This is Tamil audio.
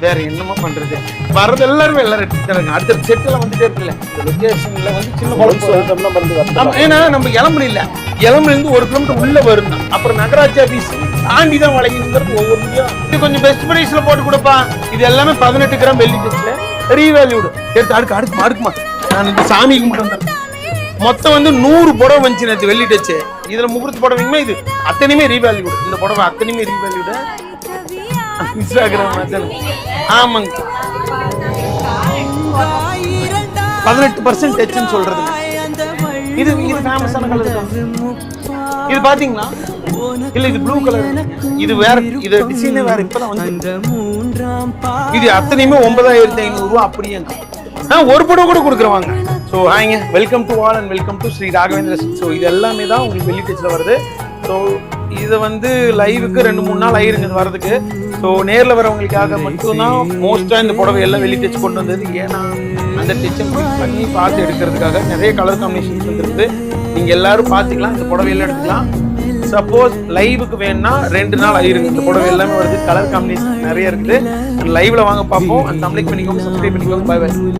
வேற என்னமா பண்றது? வரது எல்லாருமே எல்லாரும் எடுத்துட்டாங்க. அடுத்த செட்டுல வந்துட்டே இருக்குல்ல, இந்த லொகேஷன்ல வந்து சின்ன குழப்பம். ஏன்னா நம்ம இளம்புல இருந்து 1 கிலோமீட்டர் உள்ள வரணும். அப்புறம் நகராட்சி ஆபீஸ் தாண்டி தான் வளைக்கணுங்கிறது ஒவ்வொரு முடியும். இது கொஞ்சம் பெஸ்ட் பிரைஸ்ல போட்டு கொடுப்பா. இது எல்லாமே 18 கிராம் வெள்ளி டச்சுல ரீவேல்யூடு. எடுத்து அடுக்குமா நான் இந்த சாமி கும்பிட்டு வந்தேன். மொத்தம் வந்து 100 புடவை வந்துச்சு நேற்று வெள்ளி டச்சு. இதுல முகூர்த்த புடவையுமே இது அத்தனையுமே ரீவேல்யூடு. இந்த புடவை அத்தனையுமே ரீவேல்யூடு. இன்ஸ்டாகிராம் ஆமாங்க 18% டச்சுன்னு சொல்றது. இது ஃபேமஸான கலர் தான். இது பாத்தீங்களா? இல்ல இது ப்ளூ கலர். இது வேற, இது டிசைனே வேற. இப்பதான் வந்து இது அத்தனையுமே 9500 ரூபாய் அப்படியே. ஒரு புடவை கூட கொடுக்குறவாங்க. ஸோ ஹாய்ங்க, welcome to all and welcome to Shri Raghavendra. So இது எல்லாமே தான் உங்களுக்கு வெள்ளி டச்சில் வருது. ஸோ இதை வந்து லைவுக்கு 2-3 நாள் ஆயிருங்க இது வரதுக்கு. ஸோ நேரில் வரவங்களுக்காக மட்டும்தான் மோஸ்ட்டாக இந்த புடவை எல்லாம் வெள்ளி டச் கொண்டு வந்தது. ஏன்னா அந்த டச்சை பண்ணி பார்த்து எடுக்கிறதுக்காக நிறைய கலர் காம்பினேஷன்ஸ் வந்துருக்குது. நீங்கள் எல்லாரும் பார்த்துக்கலாம், இந்த புடவையெல்லாம் எடுத்துக்கலாம். சப்போஸ் லைவுக்கு வேணும்னா 2 நாள் ஆயிருங்க. இந்த புடவை எல்லாமே வருது, கலர் காம்பினேஷன் நிறைய இருக்குது. லைவ்ல வாங்க பார்ப்போம். அந்த தமிழுக்கு பண்ணிக்கோங்க, சப்ஸ்கிரைப் பண்ணிக்கோங்க. பாய் பாய்.